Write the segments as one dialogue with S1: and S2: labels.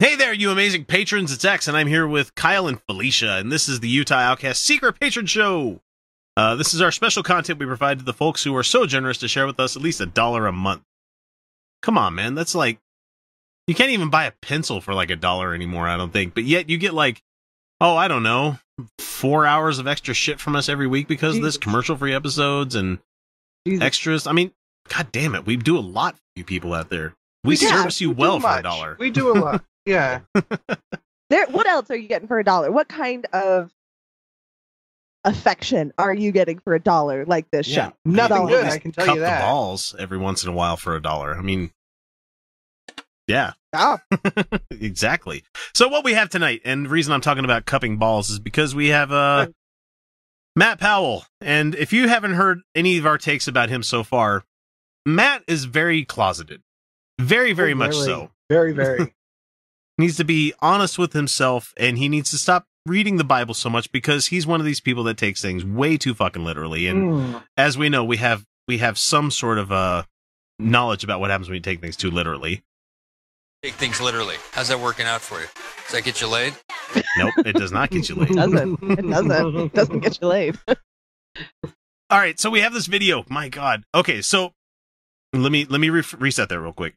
S1: Hey there, you amazing patrons. It's X, and I'm here with Kyle and Felicia, and this is the Utah Outcasts Secret Patron Show. This is our special content we provide to the folks who are so generous to share with us at least $1 a month. Come on, man. That's like... You can't even buy a pencil for like $1 anymore, I don't think. But yet you get like, oh, I don't know, 4 hours of extra shit from us every week because of this, commercial-free episodes and extras. I mean, god damn it. We do a lot for you people out there. We service you well for $1.
S2: We do a lot. Yeah.
S3: What else are you getting for $1? What kind of affection are you getting for $1 like this show?
S2: Nothing good, I can tell you that.
S1: The balls every once in a while for $1. I mean, yeah.
S3: Oh.
S1: Exactly. So what we have tonight, and the reason I'm talking about cupping balls is because we have Matt Powell. And if you haven't heard any of our takes about him so far, Matt is very closeted. Very, very much so.
S2: Very, very.
S1: Needs to be honest with himself, and he needs to stop reading the Bible so much because he's one of these people that takes things way too fucking literally. And as we know, we have some sort of knowledge about what happens when you take things too literally.
S4: Take things literally. How's that working out for you? Does that get you laid?
S1: Nope, it does not get you laid.
S3: It doesn't. It doesn't get you laid.
S1: All right, so we have this video. My God. Okay, so let me reset that real quick.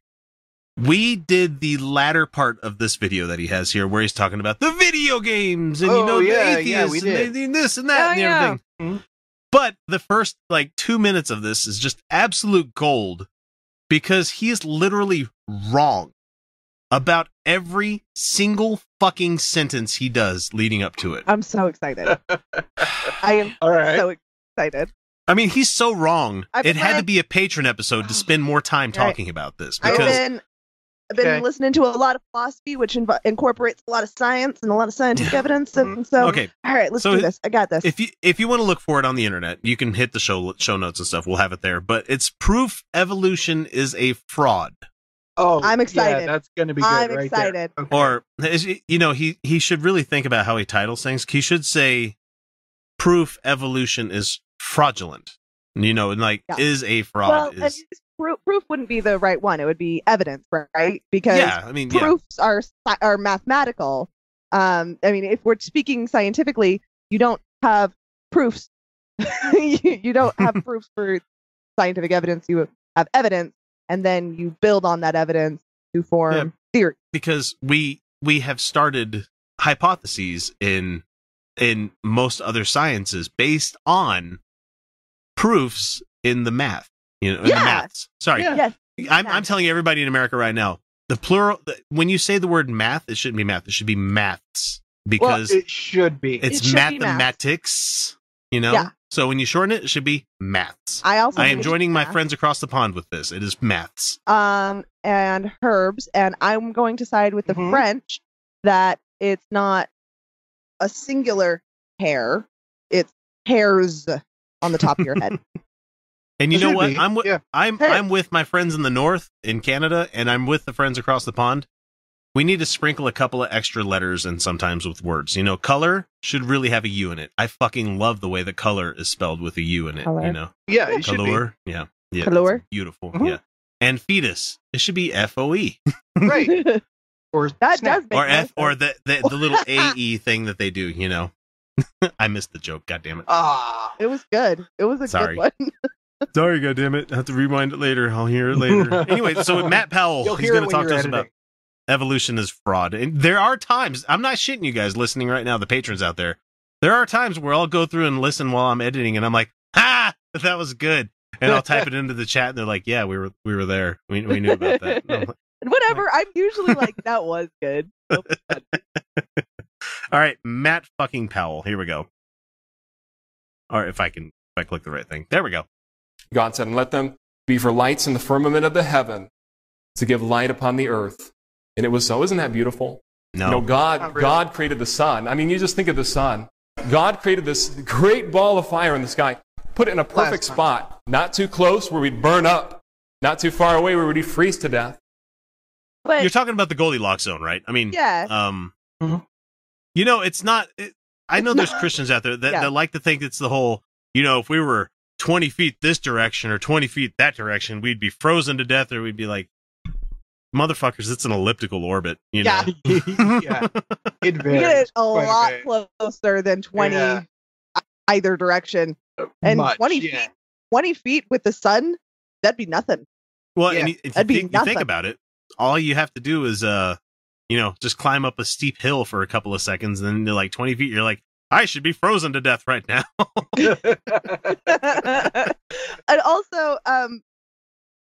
S1: We did the latter part of this video that he has here, where he's talking about the video games and the atheists
S2: we did.
S1: and this and that and everything.
S2: Mm-hmm.
S1: But the first 2 minutes of this is just absolute gold because he is literally wrong about every single fucking sentence he does leading up to it.
S3: I'm so excited. I am so excited.
S1: I mean, he's so wrong. It had to be a patron episode to spend more time talking about this. Because
S3: I've been listening to a lot of philosophy, which incorporates a lot of science and a lot of scientific evidence. And so, all right, let's do this. I got this.
S1: If you want to look for it on the internet, you can hit the show notes and stuff. We'll have it there. But it's proof evolution is a fraud.
S2: Oh,
S3: I'm excited.
S2: Yeah, that's going to be good.
S3: I'm excited.
S2: Okay.
S1: Or, he should really think about how he titles things. He should say, proof evolution is fraudulent. Is a fraud.
S3: Well, proof wouldn't be the right one. It would be evidence, right? Because proofs are mathematical. If we're speaking scientifically, you don't have proofs. you don't have proofs for scientific evidence. You have evidence, and then you build on that evidence to form theory. Because
S1: we have started hypotheses in most other sciences based on proofs in the math. In the maths. Sorry.
S3: Yes.
S1: I'm telling everybody in America right now, the plural, when you say the word math, it shouldn't be math. It should be maths. Because
S2: it should be.
S1: It's mathematics, So when you shorten it, it should be maths. I am joining my friends across the pond with this. It is maths.
S3: And herbs. And I'm going to side with the French that it's not a singular hair. It's hairs on the top of your head.
S1: And you know what? I'm with my friends in the north in Canada, and I'm with the friends across the pond. We need to sprinkle a couple of extra letters and sometimes with words. Color should really have a U in it. I fucking love the way the color is spelled with a U in it.
S3: Color.
S2: Yeah, it should be.
S1: Yeah.
S3: Color.
S1: Beautiful. Yeah. And fetus. It should be FOE.
S2: Right. Or
S3: that does make sense.
S1: Or the little AE thing that they do. I missed the joke. God damn it.
S3: It was good. It was a good one.
S1: Sorry, goddammit. I have to rewind it later. I'll hear it later. Anyway, so Matt Powell, he's going to talk to us about evolution is fraud. And there are times, I'm not shitting you guys listening right now, the patrons out there. There are times where I'll go through and listen while I'm editing, and I'm like, that was good. And I'll type it into the chat, and they're like, yeah, we were there. We knew about that.
S3: Whatever. I'm usually like, that was good.
S1: All right, Matt fucking Powell. Here we go. All right, if I click the right thing. There we go.
S5: God said, and let them be for lights in the firmament of the heaven to give light upon the earth. And it was so. Isn't that beautiful?
S1: No.
S5: God created the sun. I mean, you just think of the sun. God created this great ball of fire in the sky, put it in a perfect spot, not too close where we'd burn up, not too far away where we'd freeze to death.
S3: But
S1: you're talking about the Goldilocks zone, right? I mean, it's not. I know there's Christians out there that like to think it's the whole, if we were 20 feet this direction or 20 feet that direction, we'd be frozen to death, or we'd be like, Motherfuckers, it's an elliptical orbit, you know?
S2: Yeah. It
S3: You
S2: varies.
S3: get it a
S2: quite
S3: lot
S2: bit.
S3: closer than 20
S2: Yeah.
S3: either direction. And
S2: Much,
S3: 20 feet with the sun, that'd be nothing.
S1: Well,
S2: Yeah.
S1: and if
S3: That'd be
S1: you think
S3: nothing.
S1: about it, all you have to do is, just climb up a steep hill for a couple of seconds, and then you're like 20 feet, you're like, I should be frozen to death right now.
S3: And also,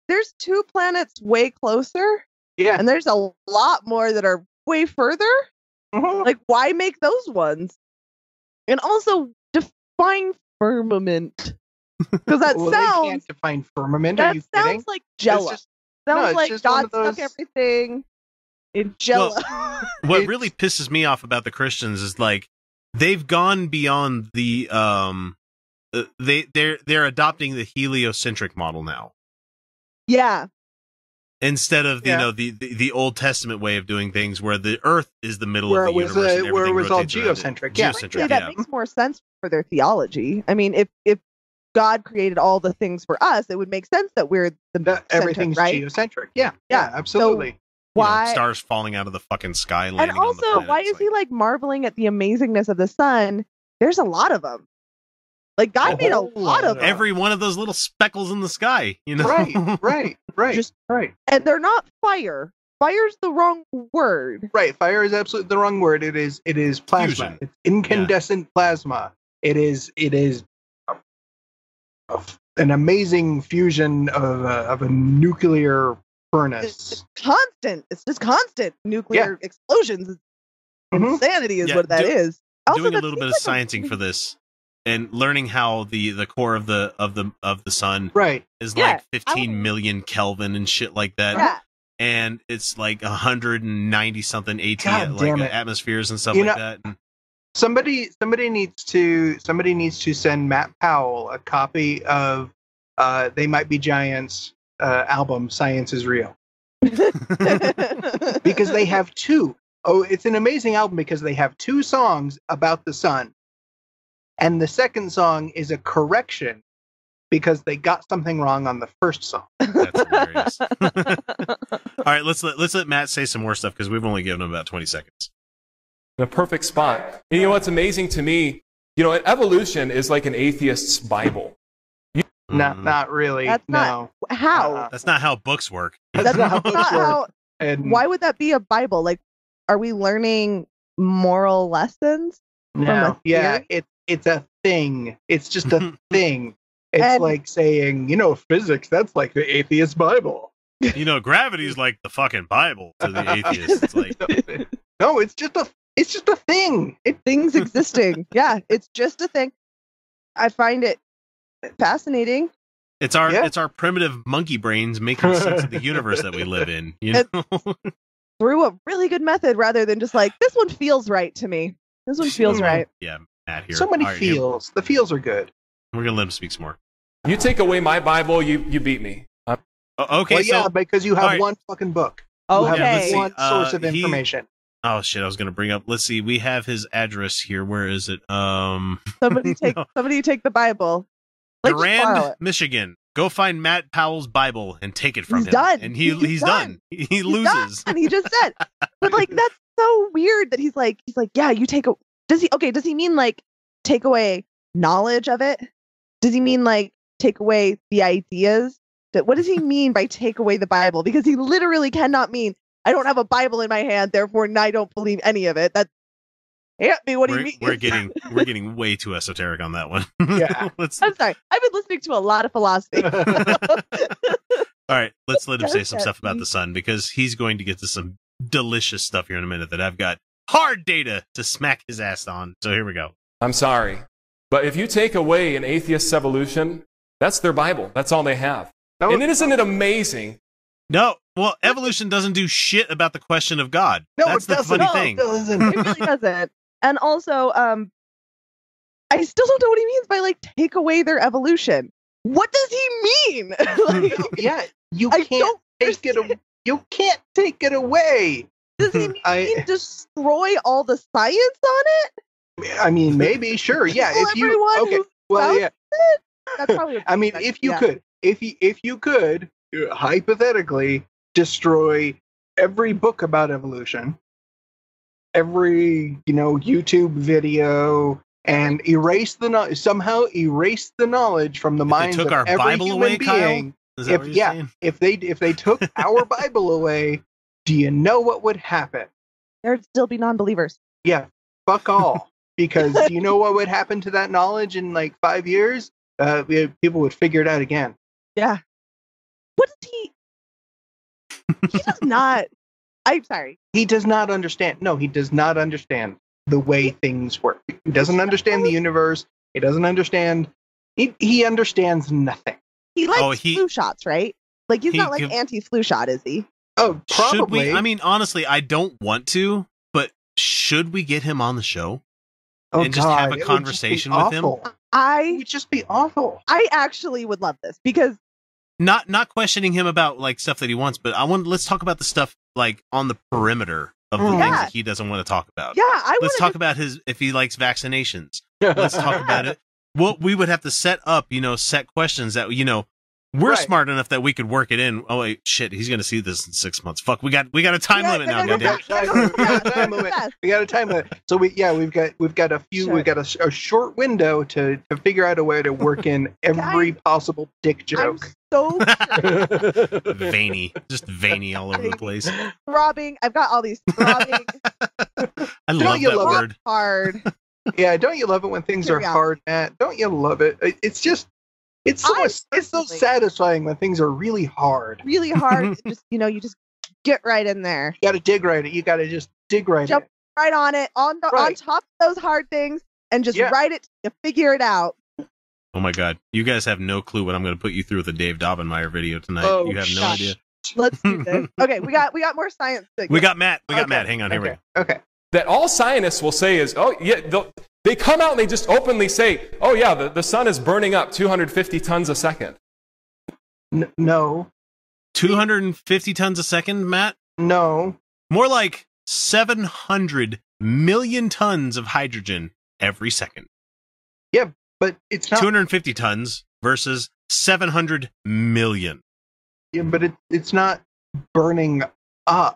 S3: there's 2 planets way closer,
S2: Yeah.
S3: and there's a lot more that are way further.
S2: Mhm.
S3: Like, why make those ones? And also, define firmament. Because that
S2: Well, they can't
S3: sounds
S2: define firmament. Are you kidding?
S3: like Jello.
S2: It's just- no,
S3: Sounds
S2: it's
S3: like
S2: just one
S3: God
S2: of those-
S3: stuck everything in Jello.
S1: What
S2: It's-
S1: really pisses me off about the Christians is like they've gone beyond the they're adopting the heliocentric model now
S3: Yeah.
S1: instead of
S2: Yeah.
S1: the Old Testament way of doing things where the Earth is the middle
S2: Where
S1: of
S2: it
S1: the
S2: was,
S1: universe and
S2: where it
S1: everything
S2: was all
S1: rotates around it.
S2: geocentric. Yeah.
S3: Frankly,
S1: Geocentric,
S3: that
S1: yeah.
S3: makes more sense for their theology. I mean, if God created all the things for us, it would make sense that we're the center,
S2: Everything's
S3: right?
S2: geocentric. Yeah.
S3: Yeah.
S2: Absolutely.
S3: Why?
S1: Stars falling out of the fucking sky,
S3: And
S1: landing on the
S3: also,
S1: planet.
S3: why
S1: It's
S3: is he like marveling at the amazingness of the sun? There's a lot of them. Like God
S2: A
S3: made a
S2: whole
S3: lot of
S2: lot.
S3: them,
S1: every one of those little speckles in the sky, you know?
S2: Right.
S3: Just-
S2: right.
S3: and they're not fire. Fire's the wrong word.
S2: Right. Fire is absolutely the wrong word. It is plasma.
S1: Fusion.
S2: It's incandescent plasma. It is an amazing fusion of a nuclear furnace.
S3: It's constant. It's just constant nuclear explosions.
S2: Mhm.
S3: Insanity is
S1: Yeah,
S3: what that is. Also,
S1: Doing a
S3: that
S1: little bit of
S3: seems like
S1: sciencing for this and learning how the core of the sun
S2: Right.
S1: is
S3: Yeah,
S1: like 15 million Kelvin and shit like that.
S3: Yeah.
S1: And it's like 190 something AT
S2: God damn it.
S1: atmospheres and stuff
S2: You
S1: like
S2: know-
S1: that. And
S2: Somebody needs to send Matt Powell a copy of They Might Be Giants album Science is Real, because they have 2. Oh, it's an amazing album because they have 2 songs about the sun, and the second song is a correction because they got something wrong on the first song.
S1: that's hilarious. All right, let's let Matt say some more stuff because we've only given him about 20 seconds.
S5: In a perfect spot. And you know what's amazing to me? Evolution is like an atheist's Bible.
S2: Not really.
S3: That's
S2: no.
S3: not how.
S1: That's not how books work.
S3: That's not
S2: books
S3: how.
S2: work. And
S3: Why would that be a Bible? Like, are we learning moral lessons?
S2: no,
S3: from a
S2: yeah,
S3: theory?
S2: it's a thing. It's just a thing. It's
S3: And-
S2: like saying, physics. That's like the atheist Bible.
S1: Gravity's like the fucking Bible to the atheists. It's like,
S2: No, it's just a thing.
S3: Things existing. Yeah, it's just a thing. I find it fascinating.
S1: it's our
S2: Yeah.
S1: it's our primitive monkey brains making sense of the universe that we live in. You know?
S3: Through a really good method rather than just like, this one feels right to me. This one feels right.
S1: Yeah, Matt here.
S2: So many
S1: All right, here,
S2: feels. The feels are good.
S1: we're gonna let him speak some more.
S5: You take away my Bible, you beat me.
S1: Okay,
S2: Well, yeah,
S1: so
S2: because you have
S1: all right.
S2: one fucking book. You have
S1: Yeah, let's see.
S2: one source of
S1: He-
S2: information.
S1: oh shit, I was gonna bring up. Let's see, we have his address here. Where is it?
S3: Somebody take the Bible. Like, just borrow
S1: Durand,
S3: it.
S1: Michigan. Go find Matt Powell's Bible and take it from
S3: He's
S1: him.
S3: done.
S1: And
S3: He's
S1: he's done.
S3: done.
S1: He loses.
S3: And he just said, but like that's so weird that he's like, yeah, you take a. Does he mean like take away knowledge of it? Does he mean like take away the ideas? What does he mean by take away the Bible? Because he literally cannot mean I don't have a Bible in my hand, therefore I don't believe any of it. That can't be what he means.
S1: We're getting way too esoteric on that one.
S2: Yeah.
S1: Let's
S3: I'm sorry. I've been listening to a lot of philosophy.
S1: all right. Let's let him say some stuff about the sun because he's going to get to some delicious stuff here in a minute that I've got hard data to smack his ass on. So here we go.
S5: I'm sorry. But if you take away an atheist's evolution, that's their Bible. That's all they have.
S2: No,
S5: And isn't it amazing?
S1: No, well, evolution doesn't do shit about the question of God.
S2: No,
S1: That's
S2: it
S1: the
S2: doesn't.
S1: funny
S2: No,
S1: thing.
S2: it doesn't.
S3: It really doesn't. And also, I still don't know what he means by like take away their evolution. What does he mean? Like,
S2: Yeah, you
S3: I
S2: can't
S3: don't
S2: take it. You can't take it away.
S3: does he mean destroy all the science on it?
S2: I mean, maybe, sure, yeah.
S3: Well,
S2: If you
S3: everyone
S2: okay,
S3: who
S2: well,
S3: found
S2: yeah.
S3: That's probably.
S2: I mean, if you could, if you could hypothetically destroy every book about evolution, every YouTube video, and somehow erase the knowledge from the minds of every
S1: Bible
S2: human
S1: away,
S2: being.
S1: Is that what you're saying?
S2: If they took our Bible away, do you know what would happen?
S3: There'd still be non-believers.
S2: Yeah, fuck all. Because do you know what would happen to that knowledge in like 5 years? People would figure it out again.
S3: Yeah. What is he? He does not. I'm sorry.
S2: He does not understand. No, he does not understand the way things work. He doesn't understand the universe. He doesn't understand. He understands nothing.
S3: He likes flu shots, right? Like he's not like anti-flu shot, is he?
S2: Oh, probably.
S1: Should we? I mean, honestly, I don't want to, but should we get him on the show and just have a conversation with him?
S2: It would just be awful.
S3: I actually would love this because
S1: not questioning him about like stuff that he wants, but let's talk about the stuff like on the perimeter of the things that he doesn't want to talk about.
S3: Yeah,
S1: let's talk about if he likes vaccinations. Let's talk about it. Well, we would have to set up, set questions that, we're smart enough that we could work it in. Oh wait, shit, he's going to see this in 6 months. Fuck, we got a time limit now.
S2: We got a time limit. So we've got a few. Sure. We've got a short window to figure out a way to work in every possible dick joke.
S3: I'm so
S1: veiny, just veiny all over the place.
S3: Throbbing. I've got all these throbbing.
S1: I love that word.
S3: Hard.
S2: Yeah, don't you love it when things are hard, Matt? Don't you love it? It's so satisfying when things are really hard.
S3: Really hard. You just get right in there.
S2: You got to dig right in. You got to just dig right
S3: Jump right on it, on top of those hard things, and just write it. You figure it out.
S1: Oh my God, you guys have no clue what I'm going to put you through with the Dave Dobbenmeyer video tonight.
S2: Oh,
S1: you have no idea.
S3: Let's do this. Okay, we got more science.
S1: We got Matt. Matt. Hang on, here we go.
S2: Okay.
S5: That all scientists will say is, oh yeah, they come out and they just openly say, oh yeah, the sun is burning up 250 tons a second.
S2: No.
S1: 250 tons a second, Matt?
S2: No.
S1: More like 700 million tons of hydrogen every second.
S2: Yeah, but it's not
S1: 250 tons versus 700 million.
S2: Yeah, but it's not burning up.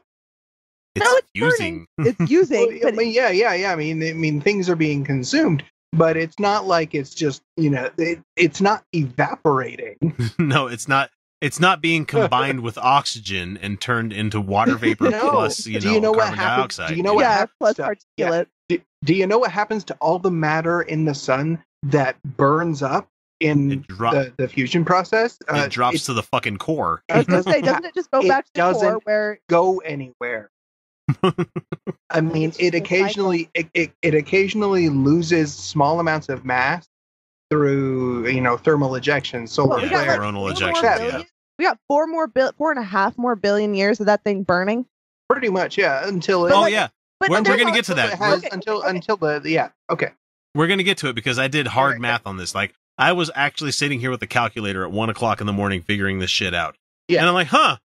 S1: It's using.
S3: It's using.
S2: Well, I mean, things are being consumed, but it's not like it's just it's not evaporating.
S1: No, it's not. It's not being combined with oxygen and turned into water vapor plus carbon dioxide.
S2: Do you know what happens?
S3: Plus particulate.
S2: Do you know what happens to all the matter in the sun that burns up in the fusion process?
S1: It drops to the fucking core.
S3: I was going to say, doesn't it just go back to the core where
S2: go anywhere? I mean, it occasionally loses small amounts of mass through thermal ejection, solar flare,
S1: coronal ejection.
S3: We got 4.5 more billion years of that thing burning.
S2: Pretty much, yeah. Until
S1: we're going to get to that. We're going to get to it because I did hard math on this. Like I was actually sitting here with the calculator at 1 o'clock in the morning figuring this shit out. Yeah, and I'm like,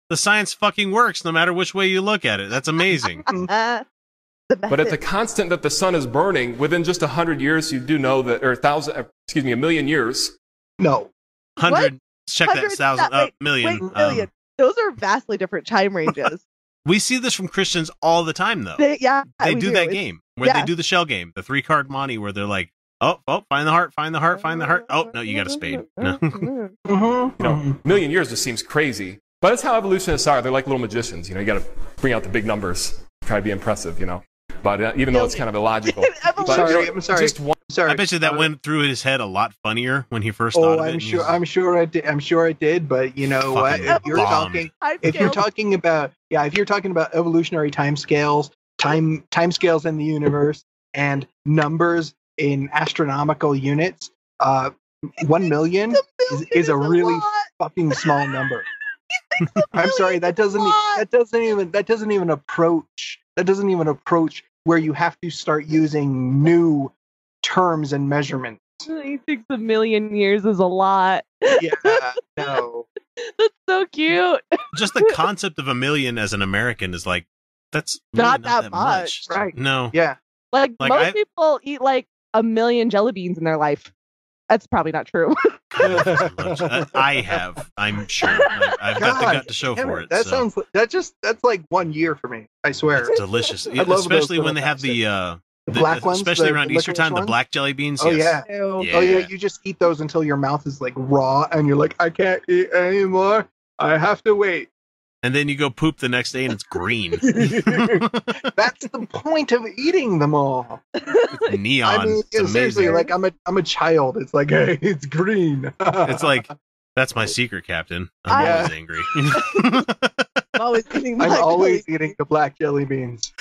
S1: the science fucking works no matter which way you look at it. That's amazing.
S5: But at the constant that the sun is burning, within just 100 years, you do know that, or 1 million years.
S2: No.
S1: 100. Check that. 1,000. Million.
S3: Wait, million. Those are vastly different time ranges.
S1: We see this from Christians all the time, though.
S3: They
S1: do that game where they do the shell game, the 3-card Monty, where they're like, oh, find the heart, find the heart, find the heart. Oh, no, you got a spade. No.
S5: Million years just seems crazy. But that's how evolutionists are. They're like little magicians. You got to bring out the big numbers, try to be impressive, But even though it's kind of illogical.
S2: I'm sorry.
S1: I bet you that went through his head a lot funnier when he first thought of it.
S2: I'm sure I did. I'm sure I did. But you know what? If you're talking about evolutionary timescales, timescales in the universe, and numbers in astronomical units, 1 million is a really fucking small number. I'm sorry. That doesn't even approach where you have to start using new terms and measurements.
S3: He thinks 1 million years is a lot.
S2: Yeah, no.
S3: That's so cute.
S1: Just the concept of 1 million as an American is like, that's really not that much.
S2: Right.
S1: No.
S2: Yeah.
S3: Like most people eat like 1 million jelly beans in their life. That's probably not true.
S1: I have. I'm sure. I've got the gut to show for it.
S2: That sounds. That's like 1 year for me. I swear.
S1: It's delicious, especially when they have the
S2: black ones,
S1: especially around Easter time.
S2: ones?
S1: The black jelly beans.
S2: Oh
S1: yes.
S2: yeah. Oh yeah. You just eat those until your mouth is like raw, and you're like, I can't eat anymore. I have to wait.
S1: And then you go poop the next day and it's green.
S2: That's the point of eating them all.
S1: It's neon.
S2: I mean,
S1: it's
S2: seriously,
S1: amazing.
S2: like I'm a child. It's like, hey, it's green.
S1: It's like, that's my secret, Captain. I'm always angry.
S2: I'm always eating the black jelly beans.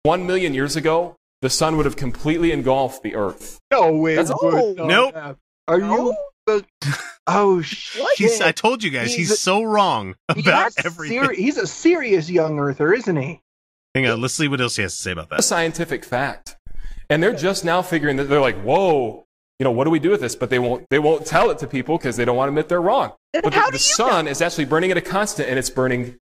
S5: 1 million years ago, the sun would have completely engulfed the Earth.
S2: No way.
S1: Nope.
S2: Are you? Oh shit!
S1: I told you guys, he's so wrong about everything.
S2: He's a serious young earther, isn't he?
S1: Hang on, let's see what else he has to say about that.
S5: A scientific fact, and they're just now figuring that. They're like, whoa, what do we do with this? But they won't tell it to people because they don't want to admit they're wrong. But the sun is actually burning at a constant, and it's burning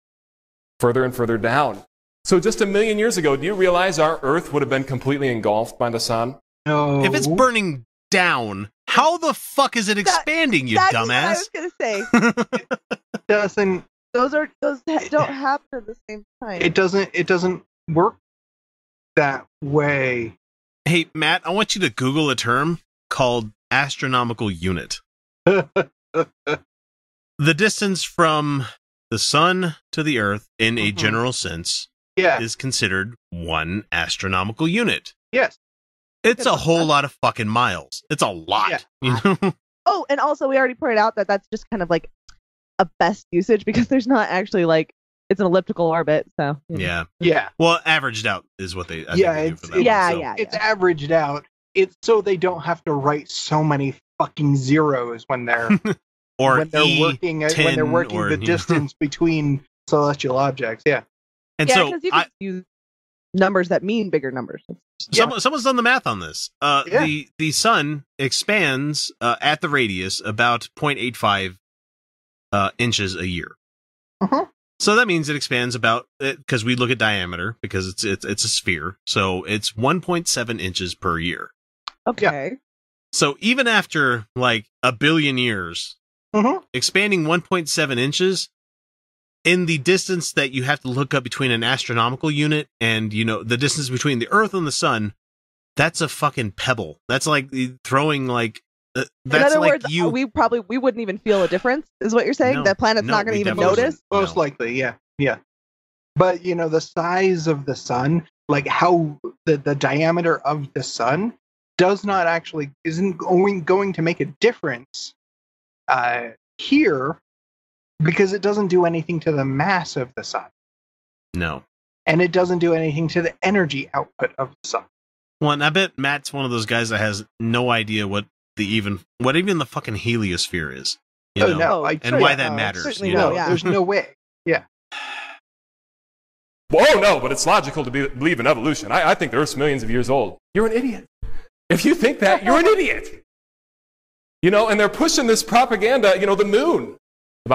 S5: further and further down. So just 1 million years ago, do you realize our Earth would have been completely engulfed by the sun?
S2: No.
S1: If it's burning down, how the fuck is it expanding, you dumbass?
S3: That's what I was gonna say. Those don't happen at the same time.
S2: It doesn't work that way.
S1: Hey, Matt, I want you to Google a term called astronomical unit. The distance from the sun to the Earth, in a general sense, is considered 1 astronomical unit.
S2: Yes.
S1: It's a whole lot of fucking miles. It's a lot. You know?
S3: Oh, and also we already pointed out that that's just kind of like a best usage because there's not actually like it's an elliptical orbit. So
S1: yeah.
S2: Well,
S1: averaged out is what they. It's
S2: averaged out. It's so they don't have to write so many fucking zeros when they're when they're working the distance between celestial objects. Yeah.
S1: And so
S3: because you can use numbers that mean bigger numbers.
S1: Someone's done the math on this. The sun expands at the radius about 0.85 inches a year. So that means it expands about, because we look at diameter because it's a sphere. So it's 1.7 inches per year.
S3: Okay.
S2: Yeah.
S1: So even after like 1 billion years, expanding 1.7 inches in the distance that you have to look up between an astronomical unit and, the distance between the Earth and the sun, that's a fucking pebble. That's like throwing like, that's
S3: in other
S1: like
S3: words, we wouldn't even feel a difference, is what you're saying? The planet's not going to even notice?
S2: Most likely, yeah. But, the size of the sun, like how the diameter of the sun isn't going to make a difference here, because it doesn't do anything to the mass of the sun.
S1: No.
S2: And it doesn't do anything to the energy output of the sun.
S1: Well, and I bet Matt's one of those guys that has no idea what even the fucking heliosphere is.
S2: No.
S1: And why that matters.
S2: There's no way. Yeah.
S5: Whoa, no, but it's logical to believe in evolution. I think the Earth's millions of years old. You're an idiot. If you think that, you're an idiot. And they're pushing this propaganda, the moon.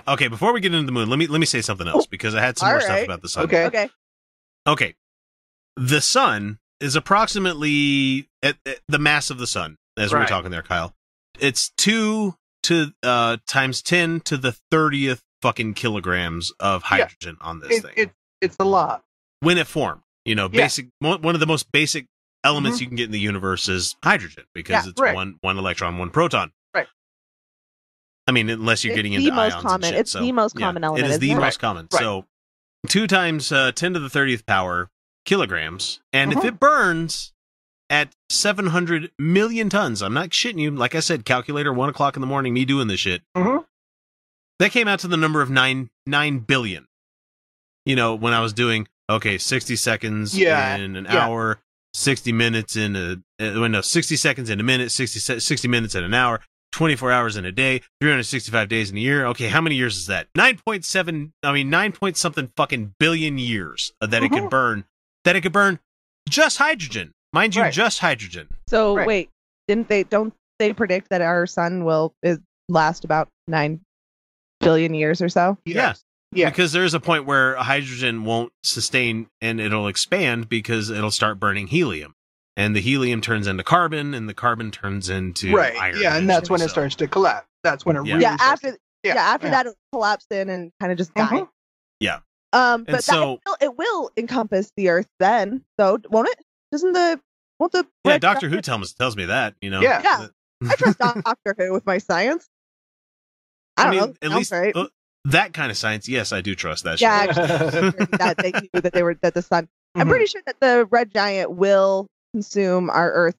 S1: Okay, before we get into the moon, let me say something else, because I had some more stuff about the sun. Okay. The sun is approximately at the mass of the sun, as we were talking there, Kyle. It's 2 times 10 to the 30th fucking kilograms of hydrogen on this thing.
S2: It's a lot.
S1: When it formed, basic one of the most basic elements you can get in the universe is hydrogen, because it's one electron, 1 proton.
S2: Right.
S1: I mean, unless you're getting into ions and shit.
S3: It's the most common element.
S1: It is the most common. Right. So 2 times 10 to the 30th power kilograms. And if it burns at 700 million tons, I'm not shitting you. Like I said, calculator, 1 o'clock in the morning, me doing this shit. That came out to the number of 9 billion. When I was doing, 60 seconds in an hour, 60 minutes in 60 seconds in a minute, 60 minutes in an hour, 24 hours in a day, 365 days in a year. Okay, how many years is that? 9 point something fucking billion years that it could burn. That it could burn just hydrogen. Mind you, just hydrogen.
S3: So wait, don't they predict that our sun will last about 9 billion years or so?
S2: Yes.
S1: Yeah. Because there's a point where hydrogen won't sustain and it'll expand because it'll start burning helium. and the helium turns into carbon, and the carbon turns into iron.
S2: Yeah, and that's when it starts to collapse. That's when it really
S3: after that it collapsed in and kind of just died.
S1: Yeah.
S3: But so it will encompass the Earth then, though, won't it? Won't the
S1: Doctor Who tells me that, you know.
S3: Yeah. I trust Doctor Who with my science. I don't know.
S1: At least
S3: right.
S1: That kind of science, yes, I do trust that.
S3: Yeah, that they knew that the sun. I'm pretty sure that the red giant will consume our Earth.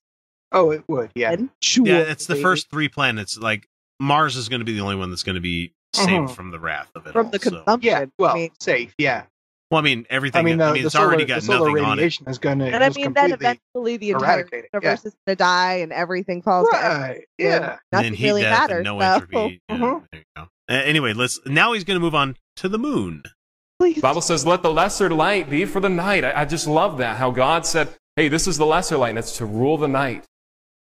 S2: Oh, it would. Yeah.
S1: Yeah, it's the first 3 planets. Like Mars is going to be the only one that's going to be saved from the wrath of it.
S3: From the consumption.
S2: Yeah. Well, safe. Yeah.
S1: Well, I mean, everything. It's already got nothing on it.
S2: Is gonna,
S3: and I mean, then eventually the entire universe is going to die and everything falls down.
S2: Yeah.
S1: Nothing really matters. No entropy. There you go. Anyway, now he's going to move on to the moon.
S5: The Bible says, let the lesser light be for the night. I just love that, how God said, hey, this is the lesser light, and it's to rule the night.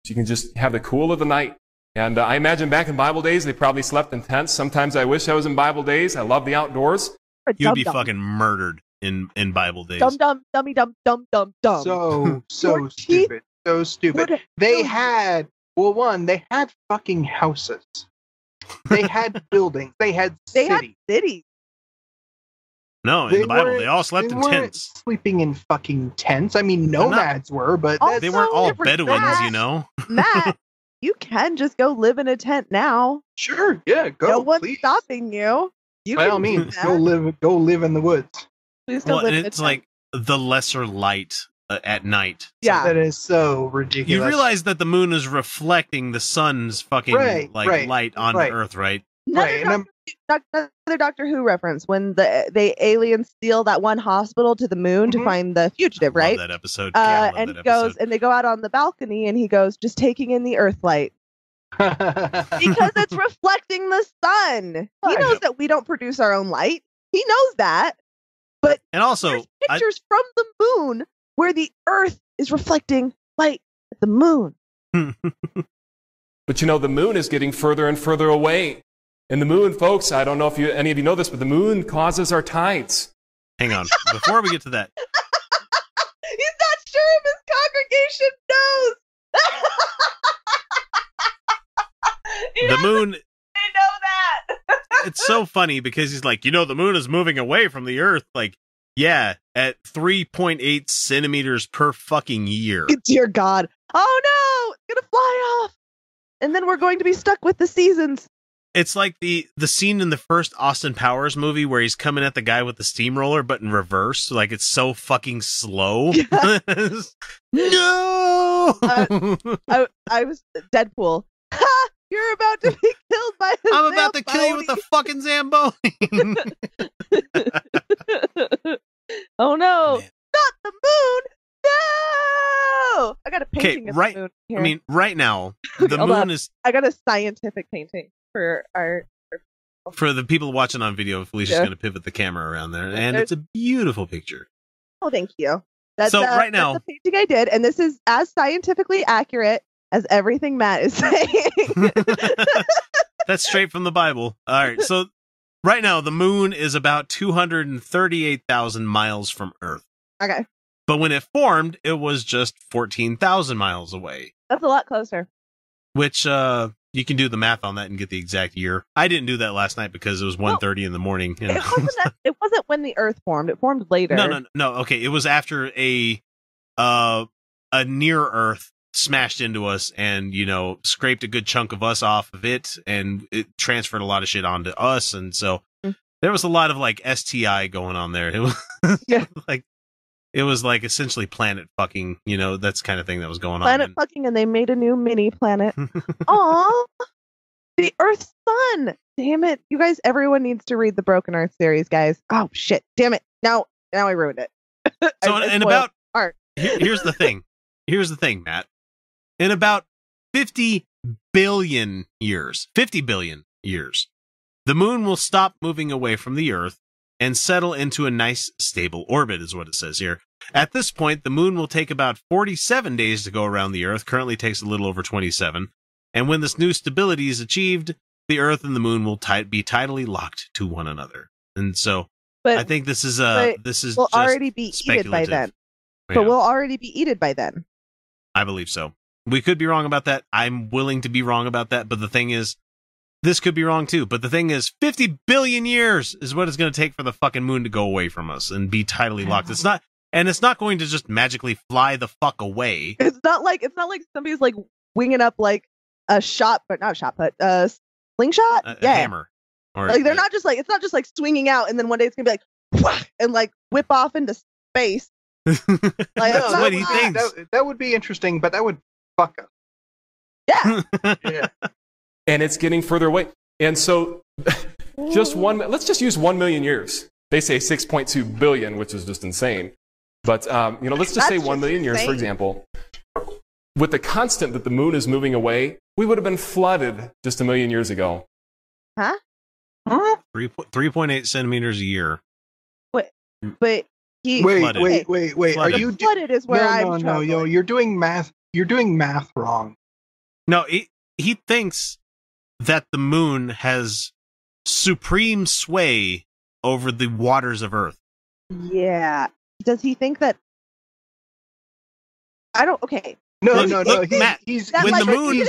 S5: So you can just have the cool of the night. And I imagine back in Bible days, they probably slept in tents. Sometimes I wish I was in Bible days. I love the outdoors.
S1: You'd be fucking murdered in Bible days.
S3: Dumb.
S2: So stupid. So stupid. They had, they had fucking houses. They had buildings. They had
S3: cities.
S1: No, in the Bible, they all slept in tents.
S2: Sleeping in fucking tents. I mean, nomads were, but
S1: they weren't all Bedouins, you know.
S3: Matt, you can just go live in a tent now.
S2: Sure, yeah, go.
S3: No one's stopping you.
S2: By all means, go live in the woods.
S3: Please go live in
S1: it's like the lesser light at night.
S3: Yeah,
S2: that is so ridiculous.
S1: You realize that the moon is reflecting the sun's fucking light on Earth, right?
S3: Another Doctor Who reference when the aliens steal that one hospital to the moon to find the fugitive, right?
S1: Love that episode.
S3: And he goes, and they go out on the balcony, and he goes, just taking in the Earth light. Because it's reflecting the sun. He knows that we don't produce our own light. He knows that. But
S1: and also
S3: there's pictures from the moon where the Earth is reflecting light at the moon.
S5: But the moon is getting further and further away. And the moon, folks, I don't know if any of you know this, but the moon causes our tides.
S1: Hang on. Before we get to that.
S3: He's not sure if his congregation knows.
S1: The moon.
S3: They know that.
S1: It's so funny because he's like, the moon is moving away from the Earth. Like, yeah, at 3.8 centimeters per fucking year.
S3: Dear God. Oh no, it's going to fly off. And then we're going to be stuck with the seasons.
S1: It's like the scene in the first Austin Powers movie where he's coming at the guy with the steamroller, but in reverse. Like, it's so fucking slow. Yeah. No!
S3: I was Deadpool. Ha! You're about to be killed by a
S1: I'm about to kill you with a fucking Zamboni.
S3: Oh no. Man. Not the moon! No! I got a painting of the moon here.
S1: I mean, right now, the moon is...
S3: I got a scientific painting. For
S1: the people watching on video, Felicia's going to pivot the camera around there, and it's a beautiful picture.
S3: Oh, thank you.
S1: Right now,
S3: that's the painting I did, and this is as scientifically accurate as everything Matt is saying.
S1: That's straight from the Bible. All right, so right now the moon is about 238,000 miles from Earth.
S3: Okay,
S1: but when it formed, it was just 14,000 miles away.
S3: That's a lot closer.
S1: Which you can do the math on that and get the exact year. I didn't do that last night because it was 1:30 in the morning.
S3: It wasn't when the Earth formed. It formed later.
S1: No. Okay, it was after a near Earth smashed into us and scraped a good chunk of us off of it, and it transferred a lot of shit onto us, and so there was a lot of like STI going on there. It was it was like essentially planet fucking, that's kind of thing that was going on.
S3: Planet fucking, and they made a new mini planet. Aw, the Earth's sun. Damn it, you guys! Everyone needs to read the Broken Earth series, guys. Oh shit! Damn it! Now I ruined it.
S1: So in about art. Here's the thing. Here's the thing, Matt. In about 50 billion years, the moon will stop moving away from the Earth and settle into a nice, stable orbit, is what it says here. At this point, the moon will take about 47 days to go around the Earth. Currently takes a little over 27. And when this new stability is achieved, the Earth and the moon will be tidally locked to one another. And so, I think this is
S3: we'll already be heated by then. But we'll already be heated by then.
S1: I believe so. We could be wrong about that. I'm willing to be wrong about that. But the thing is, this could be wrong too. But the thing is, 50 billion years is what it's going to take for the fucking moon to go away from us and be tidally locked. It's not going to just magically fly the fuck away.
S3: It's not like somebody's like winging up like a shot, but not a shot, but a slingshot.
S1: A hammer. Or,
S3: like they're not just like, it's not just like swinging out and then one day it's gonna be like whack, and like whip off into space.
S1: Like that's what he thinks.
S2: That would be interesting, but that would fuck us.
S3: Yeah.
S2: Yeah.
S5: And it's getting further away. And so let's just use 1 million years. They say 6.2 billion, which is just insane. But, let's just say 1 million years, for example. With the constant that the moon is moving away, we would have been flooded just 1 million years ago.
S3: Huh?
S1: 3.8 centimeters a year.
S3: But
S2: wait.
S1: Flooded.
S2: Are you
S3: flooded is where I'm
S2: no, you're doing math. You're doing math wrong.
S1: No, he thinks that the moon has supreme sway over the waters of Earth.
S3: Yeah. Does he think that? I don't. Okay.
S2: No.
S1: Matt,
S2: He's
S1: when
S3: like,
S1: the moon.
S3: Moon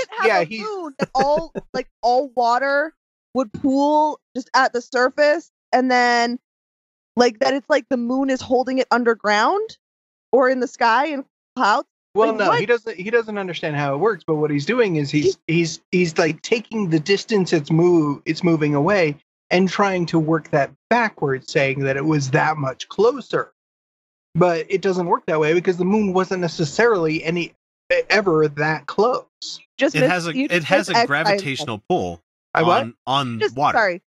S3: that all water would pool just at the surface, and then like that it's like the moon is holding it underground or in the sky in clouds.
S2: Well,
S3: like,
S2: no,
S3: what?
S2: he doesn't understand how it works. But what he's doing is he's like taking the distance it's moving away and trying to work that backwards, saying that it was that much closer. But it doesn't work that way because the moon wasn't necessarily ever that close.
S1: It has a gravitational pull on water.
S3: Sorry,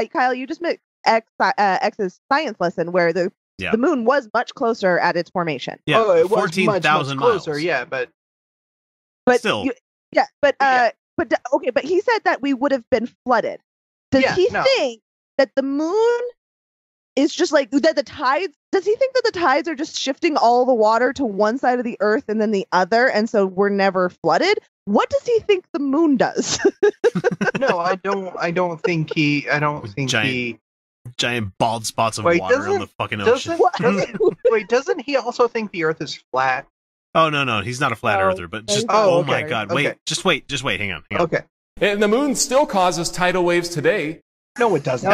S3: Kyle, you just missed X's science lesson where the moon was much closer at its formation.
S1: Yeah,
S2: it was
S1: 14,000
S2: miles closer.
S1: miles.
S2: Yeah, but
S1: still,
S3: but he said that we would have been flooded. Does he think that the moon is just like that? The tides? Does he think that the tides are just shifting all the water to one side of the Earth and then the other, and so we're never flooded? What does he think the moon does?
S2: No, I don't think he.
S1: Giant bald spots of water on the fucking ocean.
S2: Doesn't he also think the Earth is flat?
S1: Oh no, he's not a flat earther. But just my god, wait, just wait, hang on.
S2: Okay.
S5: And the moon still causes tidal waves today.
S2: No, it doesn't.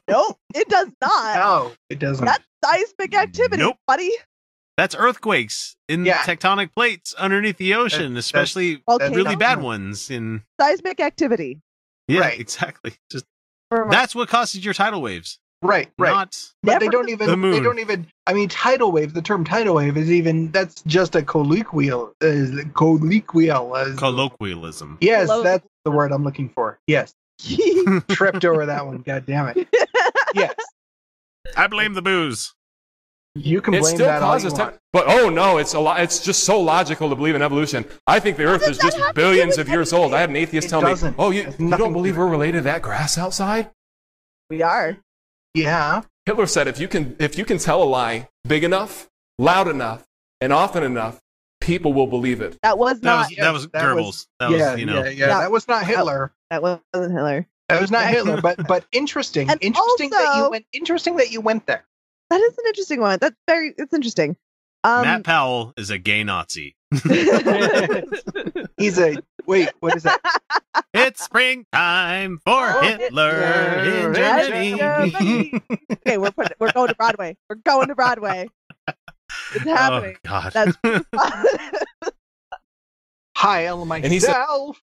S3: No, it does not.
S2: No, it doesn't.
S3: That's seismic activity, buddy.
S1: That's earthquakes in tectonic plates underneath the ocean, especially really bad ones in
S3: seismic activity.
S1: Yeah,
S2: right.
S1: Exactly. Just that's what causes your tidal waves.
S2: Right.
S1: Not
S2: but they don't even.
S1: The moon.
S2: They don't even. I mean, tidal wave. The term tidal wave is even. That's just a colloquialism. Yes, that's the word I'm looking for. Yes. Tripped over that one. God damn it. Yes.
S1: I blame the booze.
S2: You can blame that all you want.
S5: But it's just so logical to believe in evolution. I think the Earth is just billions of years old. I had an atheist tell me, "Oh, you don't believe we're related to that grass outside?"
S3: We are.
S2: Yeah.
S5: Hitler said, "If you can tell a lie big enough, loud enough, and often enough, people will believe it."
S3: That was
S1: Goebbels.
S2: That was not Hitler.
S3: That wasn't Hitler.
S2: That was not Hitler. But interesting.
S3: And
S2: interesting
S3: also,
S2: that you went there.
S3: That is an interesting one. It's interesting.
S1: Matt Powell is a gay Nazi.
S2: He's a wait. What is that?
S1: It's springtime for Hitler in Germany.
S3: Okay, we're going to Broadway. We're going to Broadway. It's happening.
S1: Oh God.
S3: That's
S2: Heil myself.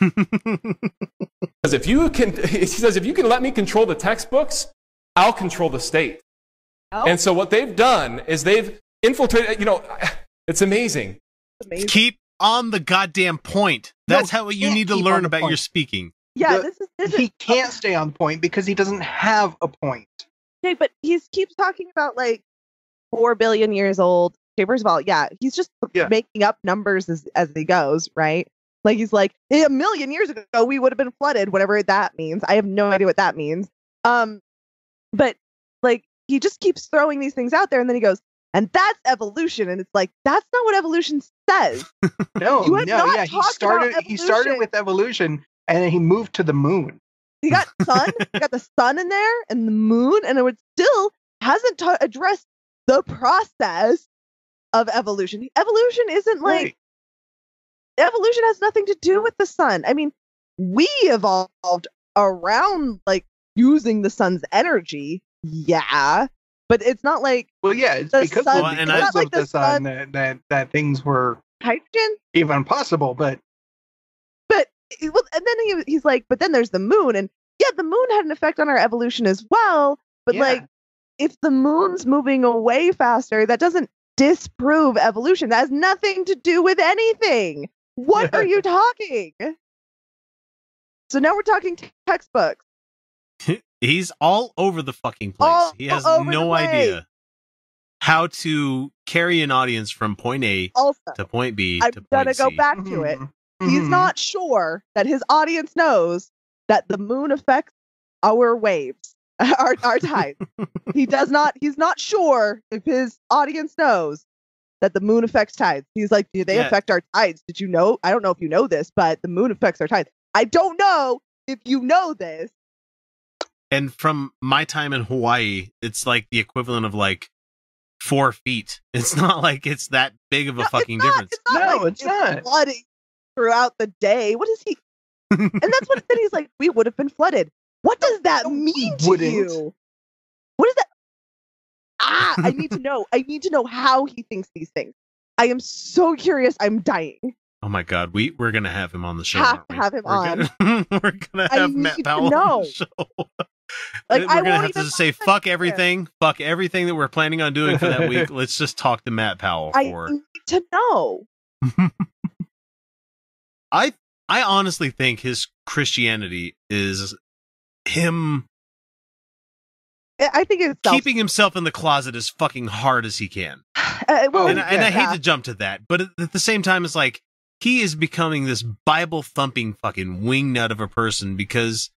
S5: Because he says, if you can let me control the textbooks, I'll control the state. Oh. And so what they've done is they've infiltrated. It's amazing.
S1: Keep on the goddamn point. That's how you need to learn about your speaking.
S3: Yeah,
S2: he can't stay on point because he doesn't have a point.
S3: Okay, but he keeps talking about like 4 billion years old. Okay, first of all, he's just making up numbers as he goes, right? Like he's like, 1 million years ago we would have been flooded, whatever that means. I have no idea what that means. But like he just keeps throwing these things out there, and then he goes, and that's evolution, and it's like that's not what evolution says.
S2: He started with evolution, and then he moved to the moon.
S3: He got the sun in there, and the moon, and it still hasn't addressed the process of evolution. Evolution isn't like evolution has nothing to do with the sun. I mean, we evolved around like using the sun's energy, yeah, but it's not like
S2: it's because of the sun that things were
S3: hydrogen
S2: even possible, but
S3: and then he's like, but then there's the moon, and yeah, the moon had an effect on our evolution as well, but like if the moon's moving away faster, that doesn't disprove evolution. That has nothing to do with anything. What are you talking? So now we're talking textbooks.
S1: He's all over the fucking place. He has no idea how to carry an audience from point A to point B to point C.
S3: I'm gonna go back to it. He's not sure that his audience knows that the moon affects our waves, our tides. He's not sure if his audience knows that the moon affects tides. He's like, do they affect our tides? Did you know? I don't know if you know this, but the moon affects our tides. I don't know if you know this.
S1: And from my time in Hawaii, it's like the equivalent of like 4 feet. It's not like it's that big of a fucking difference.
S2: It's not.
S3: Flooding throughout the day. What is he? And that's what then he's like, we would have been flooded. What does that mean to you? What is that? I need to know. I need to know how he thinks these things. I am so curious. I'm dying.
S1: Oh my God, we're gonna have him on the show.
S3: Have to have him on.
S1: We're gonna have Matt Powell on the show.
S3: Like,
S1: we're gonna have to say fuck everything that we're planning on doing for that week. Let's just talk to Matt Powell.
S3: I need to know.
S1: I honestly think his Christianity is him.
S3: I think it's
S1: keeping himself in the closet as fucking hard as he can. I hate to jump to that, but at the same time, it's like he is becoming this Bible thumping fucking wingnut of a person because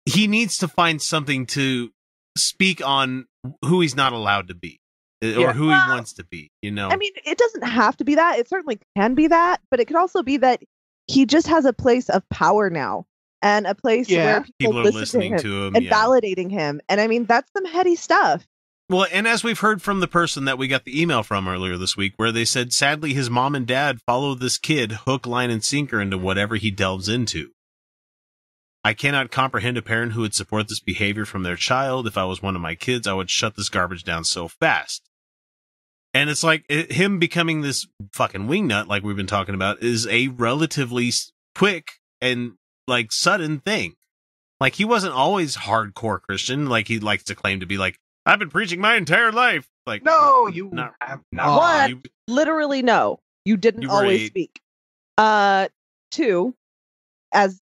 S1: he needs to find something to speak on who he's not allowed to be or who he wants to be. You know,
S3: I mean, it doesn't have to be that. It certainly can be that, but it could also be that he just has a place of power now. And a place where people are listening to him and validating him. And I mean, that's some heady stuff.
S1: Well, and as we've heard from the person that we got the email from earlier this week, where they said, sadly, his mom and dad follow this kid hook, line, and sinker into whatever he delves into. I cannot comprehend a parent who would support this behavior from their child. If I was one of my kids, I would shut this garbage down so fast. And it's like him becoming this fucking wingnut, like we've been talking about, is a relatively quick and like sudden thing. Like he wasn't always hardcore Christian. Like he likes to claim to be like, I've been preaching my entire life. Like,
S2: no, you have not.
S3: One, literally, no, you didn't always speak. Two, as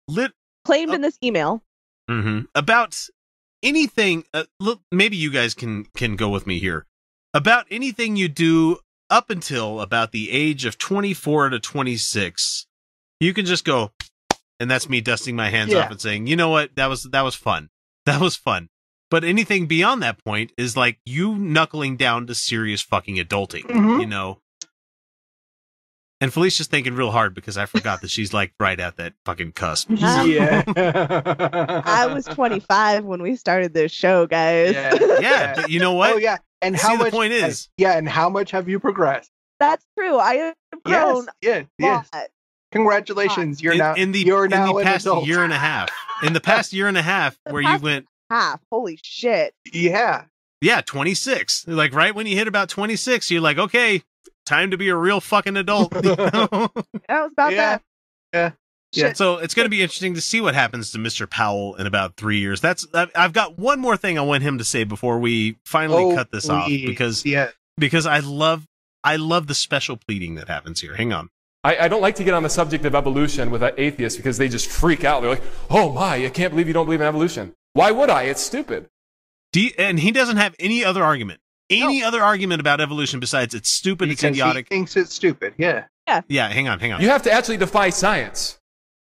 S3: claimed in this email,
S1: about anything. Look, maybe you guys can go with me here. About anything you do up until about the age of 24 to 26, you can just go, and that's me dusting my hands off and saying, you know what, that was fun. That was fun. But anything beyond that point is like you knuckling down to serious fucking adulting, you know? And Felicia's thinking real hard because I forgot that she's like right at that fucking cusp.
S2: Yeah.
S3: I was 25 when we started this show, guys.
S1: Yeah. You know what?
S2: Oh, yeah. And how much,
S1: the point is.
S2: Yeah, and how much have you progressed?
S3: That's true. I have grown.
S2: Yes. Congratulations. You're now
S1: in the past year and a half. In the past year and a half where you went
S3: half. Holy shit.
S2: Yeah.
S1: Yeah, 26. Like right when you hit about 26, you're like, okay, time to be a real fucking adult. You know?
S3: That was about that.
S2: Yeah.
S1: So it's going to be interesting to see what happens to Mr. Powell in about 3 years. I've got one more thing I want him to say before we finally cut this off because I love the special pleading that happens here. Hang on.
S5: I don't like to get on the subject of evolution with atheists because they just freak out. They're like, oh my, I can't believe you don't believe in evolution. Why would I? It's stupid.
S1: And he doesn't have any other argument. Other argument about evolution besides it's stupid, it's idiotic.
S2: He thinks it's stupid, yeah.
S1: Yeah, hang on.
S5: You have to actually defy science.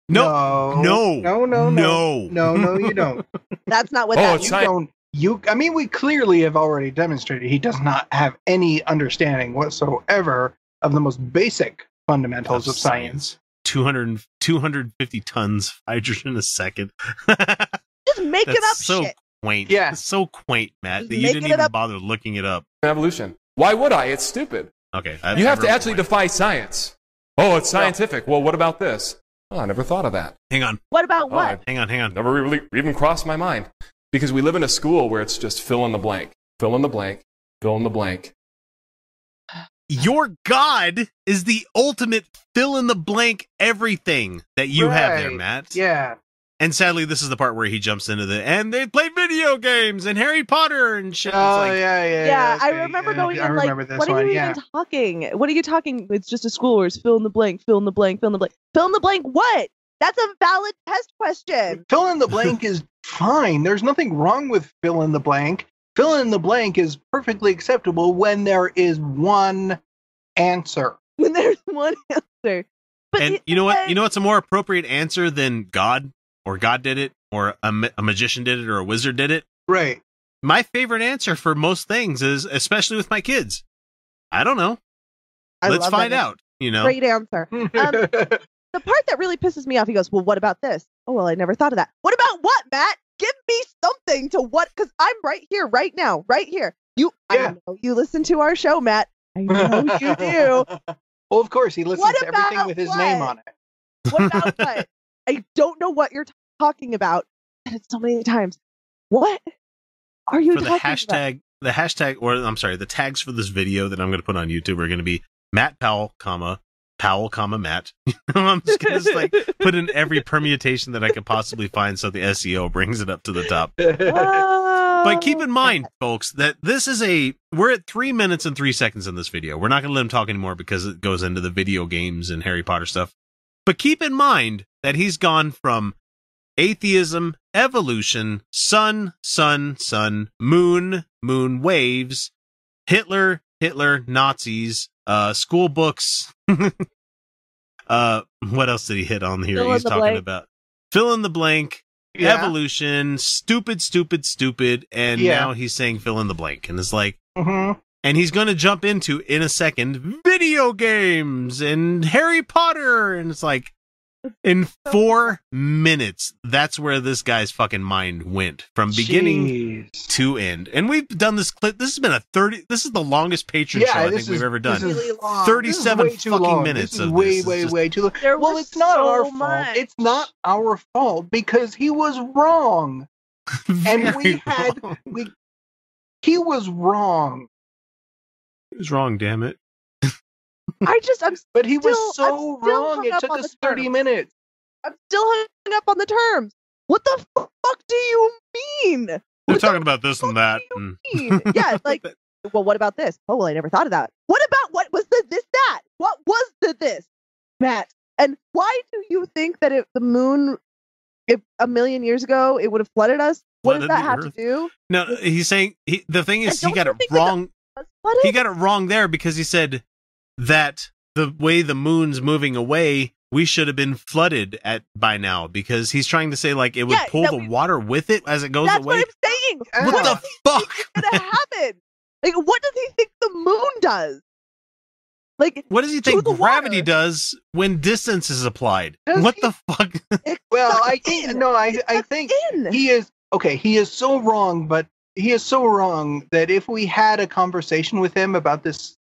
S1: No,
S2: you don't.
S3: That's not what that
S2: means. I mean, we clearly have already demonstrated he does not have any understanding whatsoever of the most basic fundamentals of science.
S1: 250 tons of hydrogen a second.
S3: Just make it up
S1: so
S3: shit.
S1: Quaint. Yeah. It's so quaint, Matt, that you didn't even bother looking it up.
S5: Evolution. Why would I? It's stupid.
S1: Okay.
S5: You have to actually defy science. Oh, it's scientific. Well, what about this? Oh, I never thought of that.
S1: Hang on.
S3: What about what?
S1: Hang on.
S5: Never really even crossed my mind. Because we live in a school where it's just fill in the blank, fill in the blank, fill in the blank.
S1: Your God is the ultimate fill in the blank everything that you have there, Matt.
S2: Yeah.
S1: And sadly, this is the part where he jumps into and they play video games and Harry Potter and shit.
S2: Oh,
S1: like,
S3: yeah.
S2: Okay.
S3: I remember going in like,
S2: this
S3: what are you even talking? What are you talking? It's just a school where it's fill in the blank, fill in the blank, fill in the blank. Fill in the blank what? That's a valid test question.
S2: Fill in the blank is fine. There's nothing wrong with fill in the blank. Fill in the blank is perfectly acceptable when there is one answer.
S3: When there's one answer. But
S1: and you know what? You know what's a more appropriate answer than God? Or God did it, or a magician did it, or a wizard did it.
S2: Right.
S1: My favorite answer for most things is, especially with my kids, I don't know. Let's find out. You know,
S3: great answer. The part that really pisses me off, he goes, "Well, what about this? Oh, well, I never thought of that. What about what, Matt? Give me something to what? Because I'm right here, right now, right here. I know you listen to our show, Matt. I know you do.
S2: Well, of course, he listens to everything with his name on it.
S3: What about what? I don't know what you're talking about. I said it so many times. What are you talking about?
S1: The hashtag, or I'm sorry, the tags for this video that I'm going to put on YouTube are going to be Matt Powell, Powell, Matt. I'm just going to like put in every permutation that I could possibly find so the SEO brings it up to the top. But keep in mind, folks, that we're at 3 minutes and 3 seconds in this video. We're not going to let him talk anymore because it goes into the video games and Harry Potter stuff. But keep in mind that he's gone from atheism, evolution, sun, moon, waves, Hitler, Nazis, school books. What else did he hit on here? He's talking about fill in the blank, evolution, stupid, and now he's saying fill in the blank, and it's like, and he's going to jump into in a second video games and Harry Potter, and it's like, in 4 minutes, that's where this guy's fucking mind went from beginning to end. And we've done this clip. This has been this is the longest Patron show I think we've ever done.
S3: Really
S1: 37 fucking minutes of this.
S2: Way too long. Well, it's not our fault. It's not our fault because he was wrong. And he was wrong.
S1: He was wrong, damn it.
S2: But he was so wrong. It took us 30 minutes.
S3: I'm still hung up on the terms. What the fuck do you mean?
S1: We're talking about this and that.
S3: Yeah, like, well, what about this? Oh, well, I never thought of that. What about what was the this, that? What was the this, Matt? And why do you think that if the moon, if 1,000,000 years ago, it would have flooded us? What does that have to do?
S1: No, he's saying, the thing is, he got it wrong. He got it wrong there because he said that the way the moon's moving away, we should have been flooded by now, because he's trying to say like it would pull the water with it as it goes away.
S3: That's what I'm saying.
S1: What the fuck
S3: is gonna happen? Like, what does he think the moon does? Like,
S1: what does he think gravity does when distance is applied? What the fuck?
S2: Well, I think he is okay. He is so wrong, but he is so wrong that if we had a conversation with him about this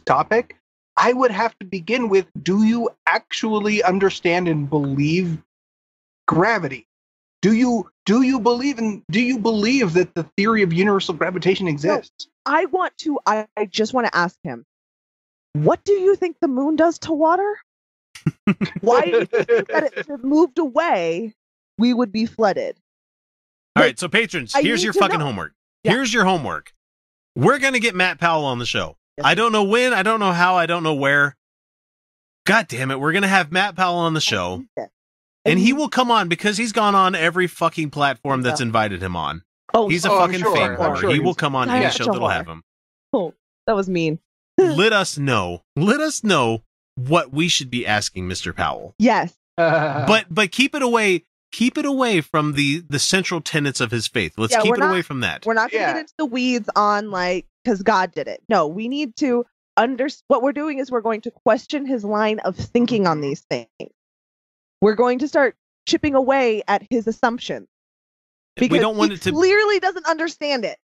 S2: topic, I would have to begin with, do you actually understand and believe gravity? Do you believe that the theory of universal gravitation exists?
S3: No, I just want to ask him, what do you think the moon does to water? Why do you think that if it moved away, we would be flooded?
S1: All right, so patrons, here's your fucking homework. Yeah. Here's your homework. We're going to get Matt Powell on the show. Yes. I don't know when, I don't know how, I don't know where. God damn it, we're going to have Matt Powell on the show. And he will come on because he's gone on every fucking platform that's invited him on. He's a fucking fame whore. Sure he will come on any show that'll have him.
S3: Oh, that was mean.
S1: Let us know what we should be asking Mr. Powell.
S3: Yes.
S1: But keep it away from the central tenets of his faith. Let's keep it away from that.
S3: We're not going to get into the weeds on like, because God did it. No, we need to what we're doing is we're going to question his line of thinking on these things. We're going to start chipping away at his assumptions. Because
S1: we don't want
S3: he clearly doesn't understand it.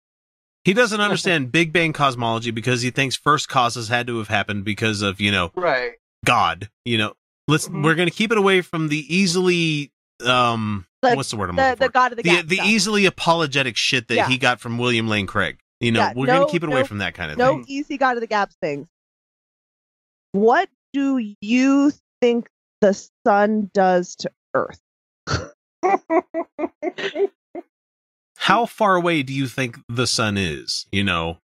S1: He doesn't understand Big Bang cosmology because he thinks first causes had to have happened because of,
S2: right.
S1: God. We're going to keep it away from the easily what's the word I'm looking for?
S3: The God of the Gap
S1: the
S3: stuff.
S1: easily apologetic shit that he got from William Lane Craig. We're going to keep it away from that kind of thing.
S3: No easy God of the Gap things. What do you think the sun does to Earth?
S1: How far away do you think the sun is?
S3: What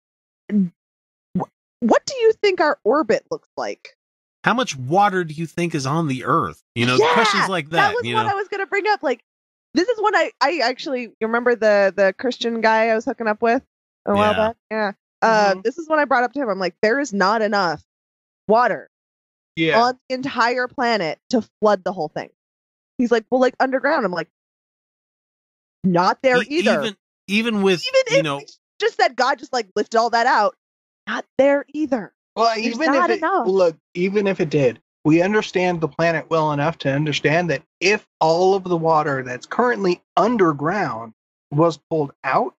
S3: do you think our orbit looks like?
S1: How much water do you think is on the Earth? Questions like that.
S3: That was what I was going to bring up. Like, this is when I actually, you remember the Christian guy I was hooking up with a while back? Yeah. This is when I brought up to him. I'm like, there is not enough water on the entire planet to flood the whole thing. He's like, well, like underground. I'm like, not there either.
S1: Even with,
S3: we just said God just like lifted all that out. Not there either.
S2: Well, even if it did, we understand the planet well enough to understand that if all of the water that's currently underground was pulled out,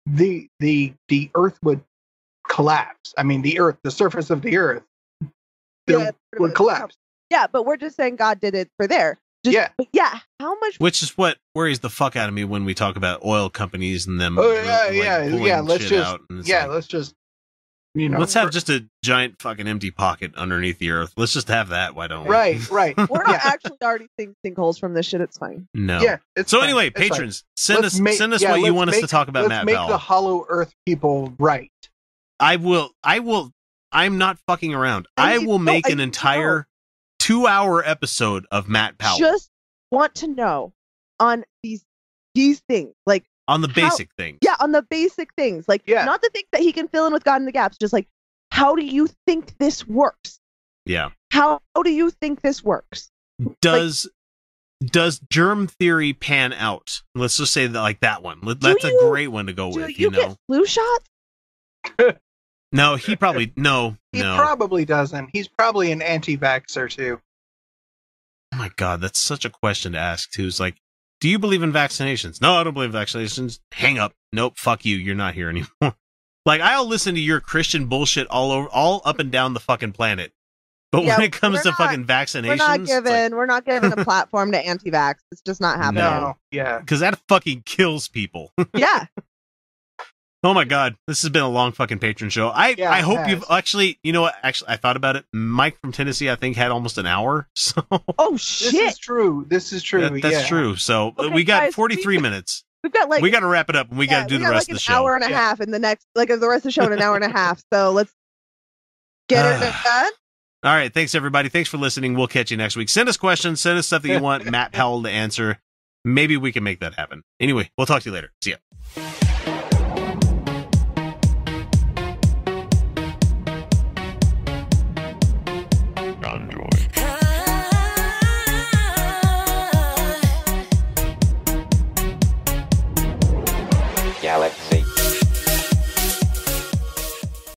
S2: the Earth would collapse. I mean, the surface of the Earth would collapse.
S3: Yeah, but we're just saying God did it for there. But how much?
S1: Which is what worries the fuck out of me when we talk about oil companies and them. Let's have just a giant fucking empty pocket underneath the Earth. Let's just have that. Why don't we?
S2: Right.
S3: We're not actually already seeing sinkholes from this shit. It's fine.
S1: No.
S2: Yeah.
S1: So anyway, patrons, send us what you want us to talk about. Matt Powell.
S2: Let's make the Hollow Earth people right.
S1: I will. I'm not fucking around. I will make an entire 2-hour episode of Matt Powell.
S3: Just want to know on these things, like
S1: on the basic things.
S3: Yeah, on the basic things, like not the things that he can fill in with God in the gaps. Just like, how do you think this works?
S1: Yeah.
S3: How do you think this works?
S1: Does germ theory pan out? Let's just say that, like that one. That's a great one to go with.
S3: Do you get flu shots?
S1: No, he probably no.
S2: He probably doesn't. He's probably an anti-vaxxer too.
S1: Oh my God, that's such a question to ask too. It's like, do you believe in vaccinations? No, I don't believe in vaccinations. Hang up. Nope, fuck you. You're not here anymore. Like, I'll listen to your Christian bullshit all up and down the fucking planet. But when it comes to fucking vaccinations,
S3: we're not giving a platform to anti-vax. It's just not happening.
S2: No, yeah,
S1: because that fucking kills people.
S3: Yeah.
S1: Oh my God, this has been a long fucking patron show. I hope you've actually, you know what? Actually, I thought about it. Mike from Tennessee, I think, had almost an hour. So.
S3: Oh shit!
S2: This is true.
S1: That's true. So we got 43 minutes.
S3: We've got
S1: we got to wrap it up, and we got to do the rest of the show.
S3: An hour and a half in the next, the rest of the show in an hour and a half. So let's get it done.
S1: All right, thanks everybody. Thanks for listening. We'll catch you next week. Send us questions. Send us stuff that you want Matt Powell to answer. Maybe we can make that happen. Anyway, we'll talk to you later. See ya.
S6: Galaxy.